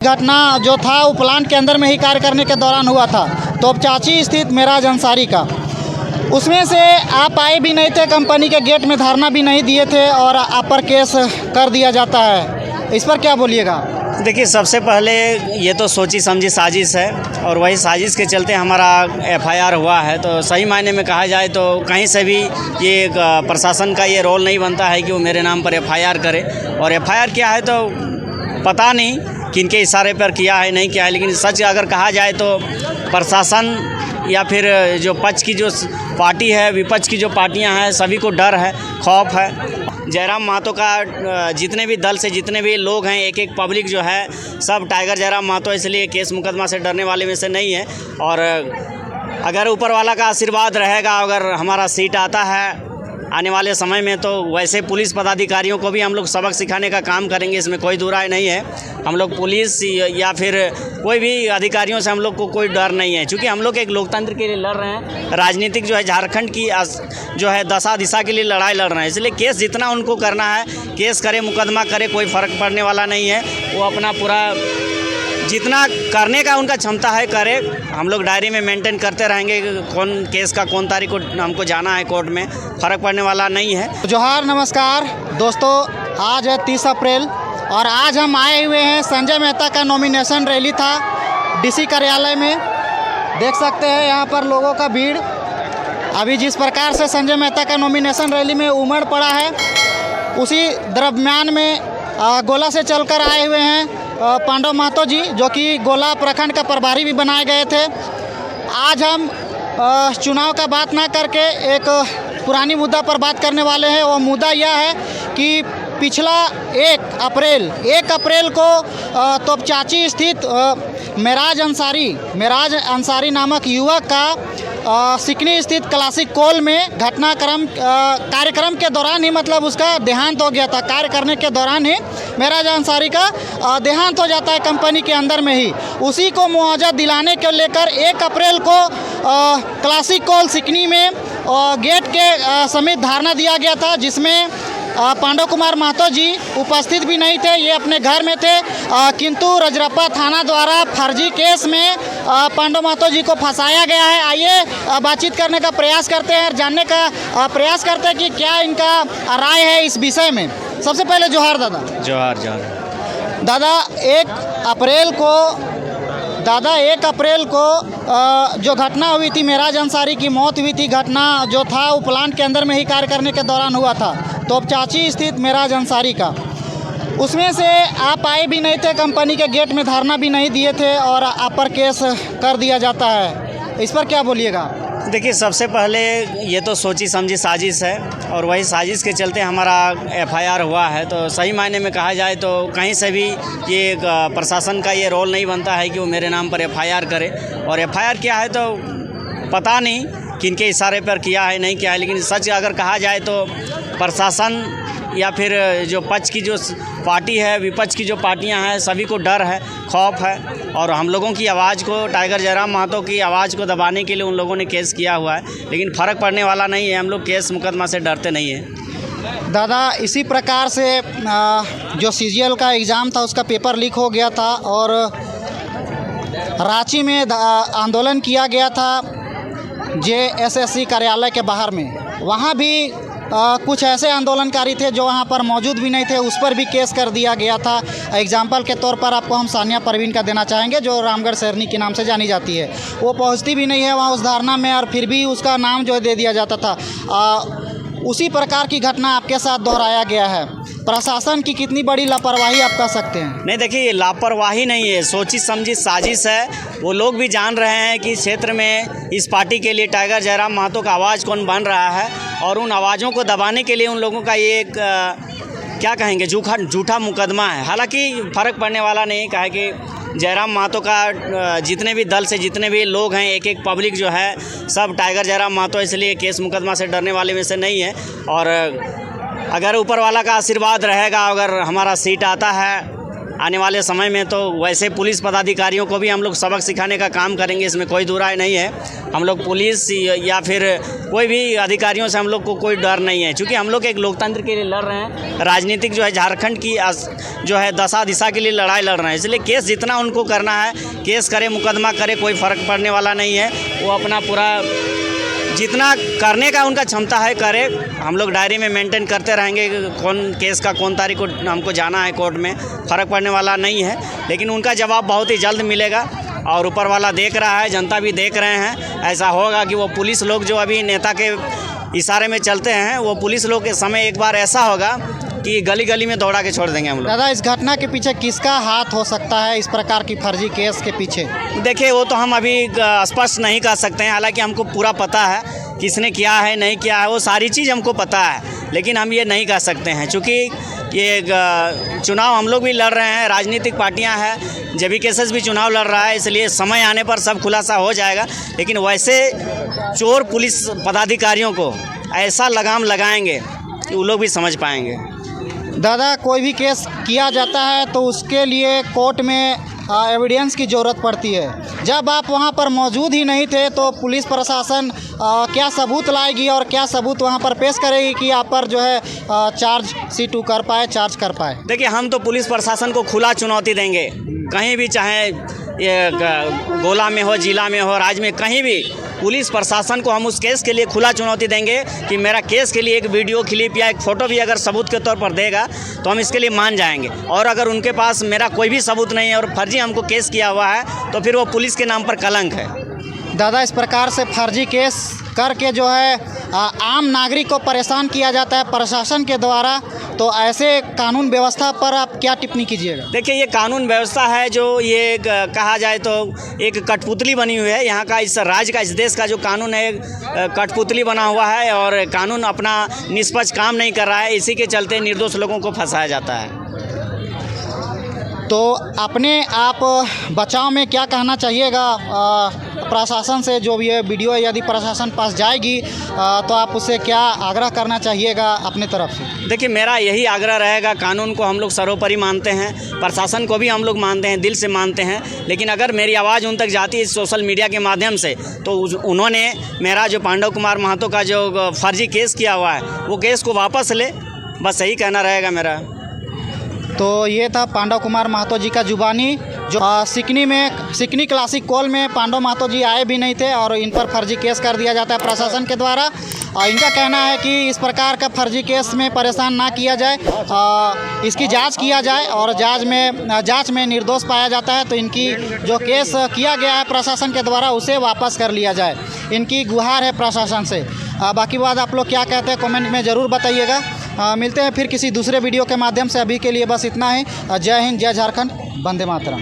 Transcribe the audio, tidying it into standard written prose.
घटना जो था वो प्लांट के अंदर में ही कार्य करने के दौरान हुआ था, तोपचांची स्थित मेराज अंसारी का। उसमें से आप आए भी नहीं थे, कंपनी के गेट में धरना भी नहीं दिए थे और आप पर केस कर दिया जाता है। इस पर क्या बोलिएगा? देखिए, सबसे पहले ये तो सोची समझी साजिश है और वही साजिश के चलते हमारा एफआईआर हुआ है। तो सही मायने में कहा जाए तो कहीं से भी ये प्रशासन का ये रोल नहीं बनता है कि वो मेरे नाम पर एफआईआर करे। और एफआईआर किया है तो पता नहीं किनके इशारे पर किया है नहीं किया है, लेकिन सच अगर कहा जाए तो प्रशासन या फिर जो पक्ष की जो पार्टी है, विपक्ष की जो पार्टियां हैं, सभी को डर है, खौफ है। जयराम महतो का जितने भी दल से जितने भी लोग हैं, एक एक पब्लिक जो है, सब टाइगर जयराम महतो इसलिए केस मुकदमा से डरने वाले में से नहीं है। और अगर ऊपर वाला का आशीर्वाद रहेगा, अगर हमारा सीट आता है आने वाले समय में, तो वैसे पुलिस पदाधिकारियों को भी हम लोग सबक सिखाने का काम करेंगे, इसमें कोई दुराय नहीं है। हम लोग पुलिस या फिर कोई भी अधिकारियों से हम लोग को कोई डर नहीं है, क्योंकि हम लोग एक लोकतंत्र के लिए लड़ रहे हैं। राजनीतिक जो है झारखंड की जो है दशा दिशा के लिए लड़ाई लड़ रहे हैं, इसलिए केस जितना उनको करना है केस करे, मुकदमा करे, कोई फ़र्क पड़ने वाला नहीं है। वो अपना पूरा जितना करने का उनका क्षमता है करे। हम लोग डायरी में मेंटेन करते रहेंगे कौन केस का कौन तारीख को हमको जाना है कोर्ट में, फ़र्क पड़ने वाला नहीं है। जोहार, नमस्कार दोस्तों। आज है 30 अप्रैल और आज हम आए हुए हैं, संजय मेहता का नॉमिनेशन रैली था डीसी कार्यालय में। देख सकते हैं यहाँ पर लोगों का भीड़। अभी जिस प्रकार से संजय मेहता का नॉमिनेशन रैली में उमड़ पड़ा है, उसी दरम्यान में गोला से चलकर आए हुए हैं पांडव महतो जी, जो कि गोला प्रखंड का प्रभारी भी बनाए गए थे। आज हम चुनाव का बात ना करके एक पुरानी मुद्दा पर बात करने वाले हैं। वो मुद्दा यह है कि पिछला 1 अप्रैल को तोपचांची स्थित मेराज अंसारी नामक युवक का सिकनी स्थित क्लासिक कोल में कार्यक्रम के दौरान ही, मतलब उसका देहांत हो गया था। कार्य करने के दौरान ही मेराज अंसारी का देहांत हो जाता है कंपनी के अंदर में ही। उसी को मुआवजा दिलाने के लेकर 1 अप्रैल को क्लासिक कोल सिकनी में गेट के समीप धरना दिया गया था, जिसमें पांडव कुमार महतो जी उपस्थित भी नहीं थे, ये अपने घर में थे। किंतु रजरप्पा थाना द्वारा फर्जी केस में पांडव महतो जी को फंसाया गया है। आइए बातचीत करने का प्रयास करते हैं, जानने का प्रयास करते हैं कि क्या इनका राय है इस विषय में। सबसे पहले जोहार दादा। जोहार। दादा, 1 अप्रैल को जो घटना हुई थी, मेराज अंसारी की मौत हुई थी, घटना जो था वो प्लांट के अंदर में ही कार्य करने के दौरान हुआ था, तोपचांची स्थित मेराज अंसारी का। उसमें से आप आए भी नहीं थे, कंपनी के गेट में धरना भी नहीं दिए थे और आप पर केस कर दिया जाता है। इस पर क्या बोलिएगा? देखिए, सबसे पहले ये तो सोची समझी साजिश है और वही साजिश के चलते हमारा एफआईआर हुआ है। तो सही मायने में कहा जाए तो कहीं से भी ये प्रशासन का ये रोल नहीं बनता है कि वो मेरे नाम पर एफआईआर करे। और एफआईआर किया है तो पता नहीं किनके इशारे पर किया है नहीं किया है, लेकिन सच अगर कहा जाए तो प्रशासन या फिर जो पक्ष की जो पार्टी है, विपक्ष की जो पार्टियां हैं, सभी को डर है, खौफ है। और हम लोगों की आवाज़ को, टाइगर जयराम महतो की आवाज़ को दबाने के लिए उन लोगों ने केस किया हुआ है, लेकिन फ़र्क पड़ने वाला नहीं है। हम लोग केस मुकदमा से डरते नहीं हैं। दादा, इसी प्रकार से जो सीजीएल का एग्ज़ाम था उसका पेपर लीक हो गया था और रांची में आंदोलन किया गया था जेएसएससी कार्यालय के बाहर में। वहाँ भी कुछ ऐसे आंदोलनकारी थे जो वहाँ पर मौजूद भी नहीं थे, उस पर भी केस कर दिया गया था। एग्जाम्पल के तौर पर आपको हम सानिया परवीन का देना चाहेंगे, जो रामगढ़ शेरनी के नाम से जानी जाती है। वो पहुँचती भी नहीं है वहाँ उस धरना में, और फिर भी उसका नाम जो दे दिया जाता था। उसी प्रकार की घटना आपके साथ दोहराया गया है। प्रशासन की कितनी बड़ी लापरवाही आप कह सकते हैं? नहीं, देखिए, ये लापरवाही नहीं है, सोची समझी साजिश है। वो लोग भी जान रहे हैं कि क्षेत्र में इस पार्टी के लिए टाइगर जयराम महतो का आवाज़ कौन बन रहा है, और उन आवाज़ों को दबाने के लिए उन लोगों का ये एक क्या कहेंगे झूठा मुकदमा है। हालांकि फ़र्क पड़ने वाला नहीं, कहा कि जयराम महतो का जितने भी दल से जितने भी लोग हैं, एक एक पब्लिक जो है, सब टाइगर जयराम महतो इसलिए केस मुकदमा से डरने वाले में से नहीं है। और अगर ऊपर वाला का आशीर्वाद रहेगा, अगर हमारा सीट आता है आने वाले समय में तो वैसे पुलिस पदाधिकारियों को भी हम लोग सबक सिखाने का काम करेंगे, इसमें कोई दो राय नहीं है। हम लोग पुलिस या फिर कोई भी अधिकारियों से हम लोग को कोई डर नहीं है, क्योंकि हम लोग एक लोकतंत्र के लिए लड़ रहे हैं, राजनीतिक जो है झारखंड की जो है दशा दिशा के लिए लड़ाई लड़ रहे हैं। इसलिए केस जितना उनको करना है केस करे, मुकदमा करे, कोई फ़र्क पड़ने वाला नहीं है। वो अपना पूरा जितना करने का उनका क्षमता है करे। हम लोग डायरी में मेंटेन करते रहेंगे कौन केस का कौन तारीख को हमको जाना है कोर्ट में, फ़र्क पड़ने वाला नहीं है। लेकिन उनका जवाब बहुत ही जल्द मिलेगा और ऊपर वाला देख रहा है, जनता भी देख रहे हैं। ऐसा होगा कि वो पुलिस लोग जो अभी नेता के इशारे में चलते हैं, वो पुलिस लोग के समय एक बार ऐसा होगा कि गली गली में दौड़ा के छोड़ देंगे हम लोग। दादा, इस घटना के पीछे किसका हाथ हो सकता है, इस प्रकार की फर्जी केस के पीछे? देखिए, वो तो हम अभी स्पष्ट नहीं कर सकते हैं। हालांकि हमको पूरा पता है किसने किया है, नहीं किया है, वो सारी चीज़ हमको पता है। लेकिन हम ये नहीं कह सकते हैं, चूँकि ये चुनाव हम लोग भी लड़ रहे हैं, राजनीतिक पार्टियां हैं, जेबी केसेस भी चुनाव लड़ रहा है, इसलिए समय आने पर सब खुलासा हो जाएगा। लेकिन वैसे चोर पुलिस पदाधिकारियों को ऐसा लगाम लगाएंगे कि वो लोग भी समझ पाएंगे। दादा, कोई भी केस किया जाता है तो उसके लिए कोर्ट में एविडेंस की ज़रूरत पड़ती है। जब आप वहां पर मौजूद ही नहीं थे तो पुलिस प्रशासन क्या सबूत लाएगी और क्या सबूत वहां पर पेश करेगी कि आप पर जो है चार्ज चार्ज कर पाए? देखिए, हम तो पुलिस प्रशासन को खुला चुनौती देंगे, कहीं भी, चाहे ये गोला में हो, जिला में हो, राज्य में, कहीं भी पुलिस प्रशासन को हम उस केस के लिए खुला चुनौती देंगे कि मेरा केस के लिए एक वीडियो क्लिप या एक फ़ोटो भी अगर सबूत के तौर पर देगा तो हम इसके लिए मान जाएंगे। और अगर उनके पास मेरा कोई भी सबूत नहीं है और फर्जी हमको केस किया हुआ है तो फिर वो पुलिस के नाम पर कलंक है। दादा, इस प्रकार से फर्जी केस करके जो है आम नागरिक को परेशान किया जाता है प्रशासन के द्वारा, तो ऐसे कानून व्यवस्था पर आप क्या टिप्पणी कीजिएगा? देखिए, ये कानून व्यवस्था है जो ये कहा जाए तो एक कठपुतली बनी हुई है। यहाँ का, इस राज्य का, इस देश का जो कानून है कठपुतली बना हुआ है और कानून अपना निष्पक्ष काम नहीं कर रहा है। इसी के चलते निर्दोष लोगों को फंसाया जाता है। तो अपने आप बचाव में क्या कहना चाहिएगा प्रशासन से? जो ये वीडियो यदि प्रशासन पास जाएगी तो आप उससे क्या आग्रह करना चाहिएगा अपने तरफ से? देखिए, मेरा यही आग्रह रहेगा, कानून को हम लोग सर्वोपरि मानते हैं, प्रशासन को भी हम लोग मानते हैं, दिल से मानते हैं। लेकिन अगर मेरी आवाज़ उन तक जाती है सोशल मीडिया के माध्यम से तो उन्होंने मेरा जो पांडव कुमार महतो का जो फर्जी केस किया हुआ है वो केस को वापस ले, बस यही कहना रहेगा मेरा। तो ये था पांडव कुमार महतो जी का जुबानी, जो सिकनी क्लासिक कॉल में पांडव महतो जी आए भी नहीं थे और इन पर फर्जी केस कर दिया जाता है प्रशासन के द्वारा। और इनका कहना है कि इस प्रकार का फर्जी केस में परेशान ना किया जाए, इसकी जांच किया जाए और जांच में निर्दोष पाया जाता है तो इनकी जो केस किया गया है प्रशासन के द्वारा उसे वापस कर लिया जाए। इनकी गुहार है प्रशासन से। बाकी बात आप लोग क्या कहते हैं कमेंट में ज़रूर बताइएगा। मिलते हैं फिर किसी दूसरे वीडियो के माध्यम से। अभी के लिए बस इतना ही। जय हिंद, जय झारखंड, वंदे मातरम।